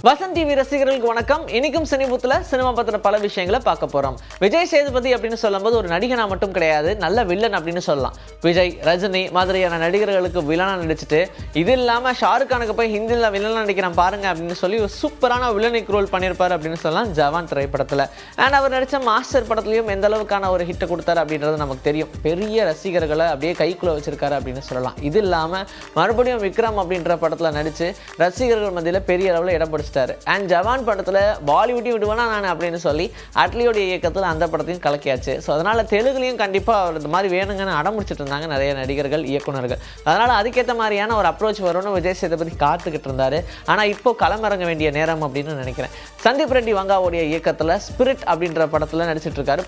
Vasanth TV ரசிகர்களுக்கு வணக்கம். இன்னைக்கும் சினிபுத்துல சினிமா பத்தின பல விஷயங்களை பார்க்க போறோம். விஜய் சேதுபதி அப்படின்னு சொல்லும்போது ஒரு நடிகனா மட்டும் கிடையாது, நல்ல வில்லன் அப்படின்னு சொல்லலாம். விஜய், ரஜினி மாதிரியான நடிகர்களுக்கு வில்லனா நடிச்சுட்டு, இது இல்லாம ஷாருக் கானுக்கு போய் ஹிந்தியில் வில்லனா நடிக்கிறான் பாருங்க அப்படின்னு சொல்லி ஒரு சூப்பரான வில்லனிக் ரோல் பண்ணியிருப்பாரு அப்படின்னு சொல்லலாம் ஜவான் திரைப்படத்தில். அண்ட் அவர் நடித்த மாஸ்டர் படத்துலையும் எந்த அளவுக்கான ஒரு ஹிட்டை கொடுத்தாரு அப்படின்றது நமக்கு தெரியும். பெரிய ரசிகர்களை அப்படியே கைக்குள்ள வச்சிருக்காரு அப்படின்னு சொல்லலாம். இது இல்லாம மறுபடியும் விக்ரம் அப்படின்ற படத்தில் நடிச்சு ரசிகர்கள் மத்தியில் பெரிய அளவில் இடம் பிடிச்சிட்டாரு. அண்ட் ஜவான் படத்தில் பாலிவுட்டையும் விடுவேனா நான் அப்படின்னு சொல்லி அட்லியோடைய இயக்கத்தில் அந்த படத்தையும் கலக்கியாச்சு. ஸோ அதனால் தெலுங்குலையும் கண்டிப்பாக அவர் இந்த மாதிரி வேணுங்கன்னு அடம்பிடிச்சிட்டு இருந்தாங்க நிறைய நடிகர்கள், இயக்குநர்கள். அதனால் அதுக்கேற்ற மாதிரியான ஒரு அப்ரோச் வரும்னு விஜய் சேதுபதி காத்துக்கிட்டு இருந்தார். ஆனால் இப்போ களமிறங்க வேண்டிய நேரம் அப்படின்னு நினைக்கிறேன். சந்தீப் ரெட்டி வங்காவுடைய இயக்கத்தில் ஸ்பிரிட் அப்படின்ற படத்தில் நடிச்சிட்டு இருக்காரு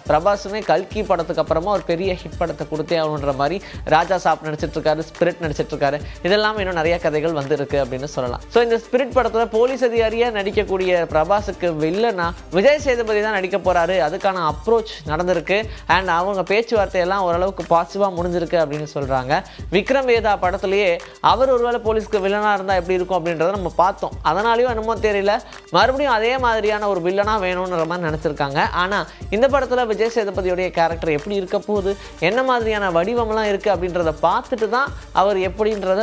பிரபாஸுமே கல்கி படத்துக்கு அப்புறமா ஒரு பெரிய ஹிட் படத்தை கொடுத்தே ஆகணுன்ற மாதிரி ராஜா சாப் நடிச்சிட்டு இருக்காரு, ஸ்பிரிட் நடிச்சிட்டு இருக்காரு. இதெல்லாம் இன்னும் நிறைய கதைகள் வந்திருக்கு அப்படின்னு சொல்லலாம். ஸோ இந்த ஸ்பிரிட் படத்தில் போலீஸ் அதிகாரியாக நடிக்கக்கூடிய பிரபாஸுக்கு வில்லனா விஜய் சேதுபதி தான் நடிக்க போறாரு. அதுக்கான அப்ரோச் நடந்திருக்கு. அண்ட் அவங்க பேச்சுவார்த்தையெல்லாம் ஓரளவுக்கு பாசிட்டிவாக முடிஞ்சிருக்கு அப்படின்னு சொல்றாங்க. விக்ரம் வேதா படத்துலேயே அவர் ஒருவேளை போலீஸ்க்கு வில்லனா இருந்தால் எப்படி இருக்கும் அப்படின்றத நம்ம பார்த்தோம். அதனாலையும் என்னமோ தெரியல, மறுபடியும் அதே மாதிரியான ஒரு வில்லனா வேணும்ன்ற மாதிரி நினச்சிருக்காங்க. ஆனால் இந்த படத்தில் விஜய் சேதுபதியோடைய கேரக்டர் எப்படி இருக்க போகுது, என்ன மாதிரியான வடிவம்லாம் இருக்குது அப்படின்றத பார்த்துட்டு தான் அவர் எப்படின்றத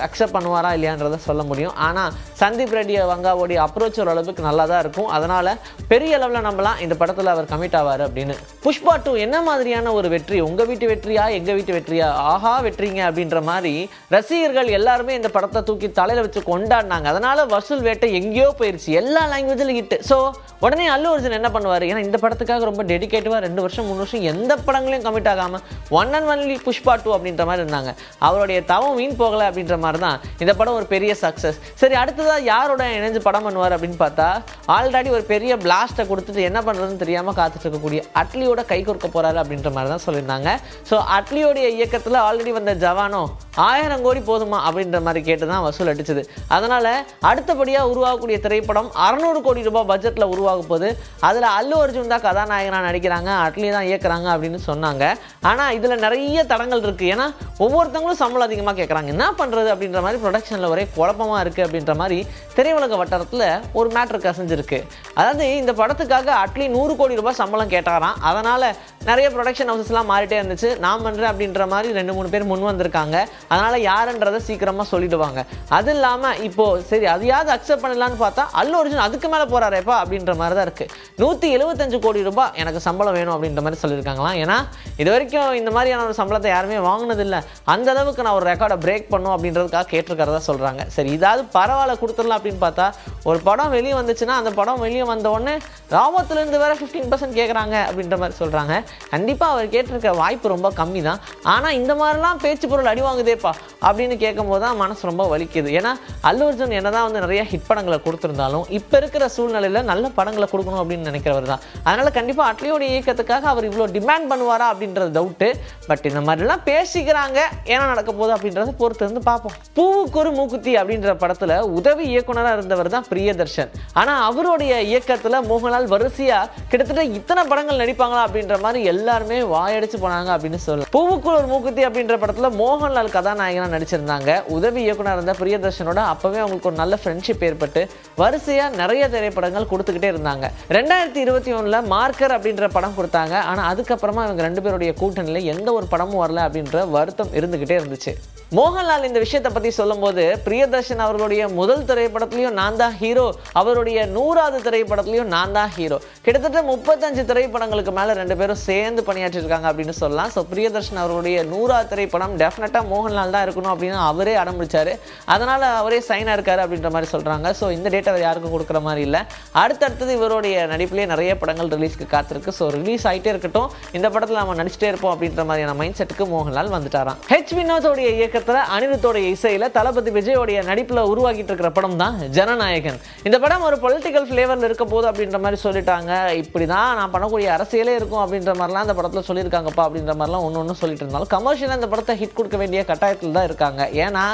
அக்செப்ட் பண்ணுவாரா இல்லையான்றத சொல்ல முடியும். ஆனால் சந்தீப் ரெட்டி வங்காவோடைய அப்ரோச் ஒரு அளவுக்கு நல்லா தான் இருக்கும். அதனால் பெரிய அளவில் நம்பலாம் இந்த படத்தில் அவர் கமிட் ஆவார் அப்படின்னு. புஷ்பா 2 என்ன மாதிரியான ஒரு வெற்றி, உங்கள் வீட்டு வெற்றியா எங்கள் வீட்டு வெற்றியா, ஆஹா வெற்றிங்க அப்படின்ற மாதிரி ரசிகர்கள் எல்லாருமே இந்த படத்தை தூக்கி தலையில் வச்சு கொண்டாடினாங்க. அதனால் வசூல் வேட்டை எங்கேயோ போயிடுச்சு, எல்லா லாங்குவேஜிலும் ஹிட். ஸோ உடனே அல்லு அர்ஜுன் என்ன பண்ணுவார், ஏன்னா இந்த படத்துக்காக ரொம்ப டெடிகேட்டிவாக 2 வருஷம் 3 வருஷம் எந்த படங்களையும் கமிட் ஆகாமல் ஒன் அண்ட் ஒன்லி புஷ்பா 2 அப்படின்ற மாதிரி இருந்தாங்க. அவருடைய தவம் வீண் போகலை அப்படின்ற மாதிரி தான் இந்த படம் ஒரு பெரிய சக்ஸஸ். சரி, அடுத்ததாக யாரோட இணைஞ்சு படம் பண்ணுவார் அப்படின்னு பார்த்தா ஆல்ரெடி ஒரு பெரிய பிளாஸ்ட்டை கொடுத்துட்டு என்ன பண்ணுறதுன்னு தெரியாமல் காத்துட்டு இருக்கக்கூடிய அட்லியோட கை கொடுக்க போகிறாரு அப்படின்ற மாதிரி தான் சொல்லியிருந்தாங்க. ஸோ அட்லியோடைய இயக்கத்தில் ஆல்ரெடி வந்த ஜவானோ 1000 கோடி போதுமா அப்படின்ற மாதிரி கேட்டு தான் வசூல் அடிச்சது. அதனால் அடுத்தபடியாக உருவாகக்கூடிய திரைப்படம் 600 கோடி ரூபாய் பட்ஜெட்டில் உருவாக போகுது. அதில் அல்லு அர்ஜுன் தான் கதாநாயகனாக நடிக்கிறாங்க, அட்லி தான் இயக்குறாங்க அப்படின்னு சொன்னாங்க. ஆனால் இதில் நிறைய தடங்கள் இருக்குது. ஏன்னா ஒவ்வொருத்தவங்களும் சம்பளம் அதிகமாக கேட்குறாங்க, என்ன பண்ணுறது அப்படின்ற மாதிரி ப்ரொடக்ஷனில் ஒரே குழப்பமாக இருக்குது அப்படின்ற மாதிரி திரையுலக வட்டாரத்தில் ஒரு மேட்ரு கசிஞ்சிருக்கு. அதாவது இந்த படத்துக்காக அட்லி 100 கோடி ரூபாய் சம்பளம் கேட்டாராம். அதனால் நிறைய ப்ரொடக்ஷன் ஹவுசஸ்லாம் மாறிட்டே இருந்துச்சு. நான் பண்ணுறேன் அப்படின்ற மாதிரி 2-3 பேர் முன் வந்திருக்காங்க. அதனால் யாருன்றதை சீக்கிரமாக சொல்லிடுவாங்க. அது இல்லாமல் இப்போது சரி அதையாவது அக்செப்ட் பண்ணலான்னு பார்த்தா அல்லு அர்ஜுன் அதுக்கு மேலே போகிறாரேப்பா அப்படின்ற மாதிரி தான் இருக்குது. 175 கோடி ரூபாய் எனக்கு சம்பளம் வேணும் அப்படின்ற மாதிரி சொல்லியிருக்காங்களாம். ஏன்னா இது வரைக்கும் இந்த மாதிரியான ஒரு சம்பளத்தை யாருமே வாங்கினதில்லை, அந்த அளவுக்கு நான் ஒரு ரெக்கார்டை பிரேக் பண்ணும் அப்படின்றதுக்காக கேட்டிருக்கிறதா சொல்கிறாங்க. சரி இதாவது பரவாயில்ல கொடுத்துடலாம் அப்படின்னு பார்த்தா ஒரு படம் வெளியே வந்துச்சுன்னா அந்த படம் வெளியே வந்த உடனே லாபத்துலேருந்து வேற 15% கேட்குறாங்க அப்படின்ற மாதிரி சொல்கிறாங்க. கண்டிப்பாக அவர் கேட்டிருக்க வாய்ப்பு ரொம்ப கம்மி தான். ஆனால் இந்த மாதிரிலாம் பேச்சு பொருள் அடி வாங்குதேப்பா அப்படின்னு கேட்கும் போது தான் மனசு ரொம்ப வலிக்குது. ஏன்னா அல்லு அர்ஜுன் என்னதான் வந்து நிறைய ஹிட் படங்களை கொடுத்துருந்தாலும் இப்போ இருக்கிற சூழ்நிலையில் நல்ல படங்களை கொடுக்கணும் அப்படின்னு நினைக்கிறவர் தான். அதனால் கண்டிப்பாக அட்லியோட இயக்கத்துக்காக அவர் இவ்வளோ டிமாண்ட் பண்ணுவாரா அப்படின்றது டவுட்டு. பட் இந்த மாதிரிலாம் பேசிக்கிறாங்க, ஏன்னா நடக்க போகுது அப்படின்றத பொறுத்து இருந்து பார்ப்போம். பூவுக்கு ஒரு மூக்குத்தி அப்படின்ற படத்தில் உதவி இயக்குனராக இருந்தவர் தான் பிரியதர்ஷன். ஆனால் அவருடைய இயக்கத்தில் மோகன்லால் வரிசையாக கிட்டத்தட்ட இத்தனை படங்கள் நடிப்பாங்களா அப்படின்ற மாதிரி எல்லாருமே வாயடிச்சு போனாங்க அப்படின்னு சொல்லலாம். பூவுக்குள் ஒரு மூக்குத்தி அப்படின்ற படத்தில் மோகன்லால் கதாநாயகனாக நடிச்சிருந்தாங்க. உதவி இயக்குனர் இருந்த பிரியதர்ஷனோட அப்பவே அவங்களுக்கு ஒரு நல்ல ஃப்ரெண்ட்ஷிப் ஏற்பட்டு வரிசையாக நிறைய திரைப்படங்கள் கொடுத்துக்கிட்டே இருந்தாங்க. 2021 மார்க்கர் அப்படின்ற படம் கொடுத்தாங்க. ஆனால் அதுக்கப்புறமா இவங்க 2 பேருடைய கூட்டணியில் எந்த ஒரு படமும் வரல அப்படின்ற வருத்தம் இருந்துகிட்டே இருந்துச்சு. மோகன்லால் இந்த விஷயத்தை பற்றி சொல்லும்போது பிரியதர்ஷன் அவர்களுடைய முதல் திரைப்படத்துலையும் நான் தான் ஹீரோ, அவருடைய 100வது திரைப்படத்துலையும் நான் தான் ஹீரோ, கிட்டத்தட்ட 35 திரைப்படங்களுக்கு மேலே 2 பேரும் சேர்ந்து பணியாற்றிருக்காங்க அப்படின்னு சொல்லலாம். ஸோ பிரியதர்ஷன் அவருடைய 100வது திரைப்படம் டெஃபினட்டாக மோகன்லால் தான் இருக்கணும் அப்படின்னு அவரே அடம்பிடிச்சாரு. அதனால் அவரே சைனாக இருக்காரு அப்படின்ற மாதிரி சொல்கிறாங்க. ஸோ இந்த டேட்டை யாருக்கும் கொடுக்குற மாதிரி இல்லை. அடுத்தடுத்தது இவருடைய நடிப்பிலே நிறைய படங்கள் ரிலீஸ்க்கு காத்திருக்கு. ஸோ ரிலீஸ் ஆகிட்டே இருக்கட்டும், இந்த படத்தில் நம்ம நடிச்சிட்டே இருப்போம் அப்படின்ற மாதிரியான மைண்ட் செட்டுக்கு மோகன்லால் வந்துட்டாராம். ஹெச் வினோதோடைய இயக்கத்தில் அனிருத்தோடைய இசையில் தளபதி விஜயோடைய நடிப்பில் உருவாக்கிட்டு இருக்கிற படம் தான் ஜனநாயகன். இந்த படம் ஒரு பொலிட்டிக்கல் ஃப்ளேவரில் இருக்க போது அப்படின்ற மாதிரி சொல்லிட்டாங்க. இப்படி தான் நான் பண்ணக்கூடிய அரசியலே இருக்கும் அப்படின்ற மாதிரிலாம் இந்த படத்தில் சொல்லியிருக்காங்கப்பா அப்படின்ற மாதிரிலாம் ஒன்று சொல்லிட்டு இருந்தாலும் கமர்ஷியலாக இந்த படத்தை ஹிட் கொடுக்க வேண்டிய கட்டாயத்தில் தான் இருக்காங்க. ஏன்னா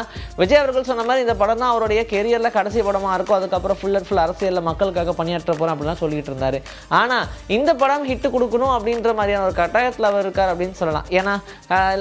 விஜய் அவர்கள் சொன்ன மாதிரி இந்த படம் தான் அவருடைய கெரியரில் கடைசி படமாக இருக்கும், அதுக்கப்புறம் ஃபுல் அண்ட் ஃபுல் அரசியலில் மக்களுக்காக பணியாற்ற போகிறேன் அப்படிலாம் சொல்லிட்டு இருந்தார். ஆனால் இந்த படம் ஹிட் கொடுக்கணும் அப்படின்ற மாதிரியான ஒரு கட்டாயத்தில் அவர் இருக்கார் அப்படின்னு சொல்லலாம். ஏன்னா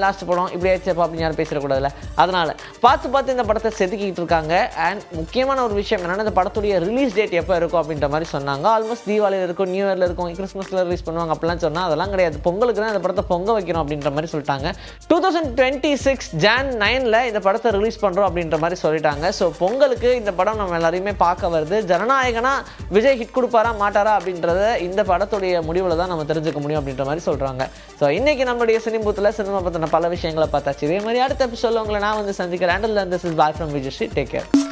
லாஸ்ட் படம் இப்படி ஆயிடுச்சப்பா அப்படின்னு யாரும் பேசிடக்கூடாதுல்ல. அதனால் பார்த்து இந்த படத்தை செதுக்கிட்டு இருக்காங்க. அண்ட் முக்கியமான ஒரு விஷயம் என்னன்னா இந்த படத்துடைய ரிலீஸ் டேட் எப்போ இருக்கும் அப்படின்ற மாதிரி சொன்னாங்க. ஆல்மோஸ்ட் தீபாவளியில் இருக்கும், நியூ இயரில் இருக்கும், கிறிஸ்மஸில் ரிலீஸ் பண்ணுவாங்க அப்படிலாம் சொன்னால் அதெல்லாம் கிடையாது. பொங்கலுக்கு தான் இந்த படத்தை பொங்க வைக்கணும் அப்படின்ற மாதிரி சொல்லிட்டாங்க. 2026 Jan 9 இந்த படத்தை ரிலீஸ் பண்ணுறோம் அப்படின்ற மாதிரி சொல்லிட்டாங்க. ஸோ பொங்கலுக்கு இந்த படம் நம்ம எல்லாரையுமே பார்க்க வருது. ஜனநாயகனா விஜய் ஹிட் கொடுப்பாரா மாட்டாரா அப்படின்றத இந்த படத்துடைய முடிவில் தான் நம்ம தெரிஞ்சுக்க முடியும் அப்படின்ற மாதிரி சொல்கிறாங்க. ஸோ இன்னைக்கு நம்மளுடைய சினி பூத்தில் சினிமா பற்றின பல விஷயங்களை பார்த்தாச்சு. இதே மாதிரி அடுத்த எபிசோட உங்களை நான் வந்து சந்திக்கிறேன். Until then, this is bye from Vijay. Take care.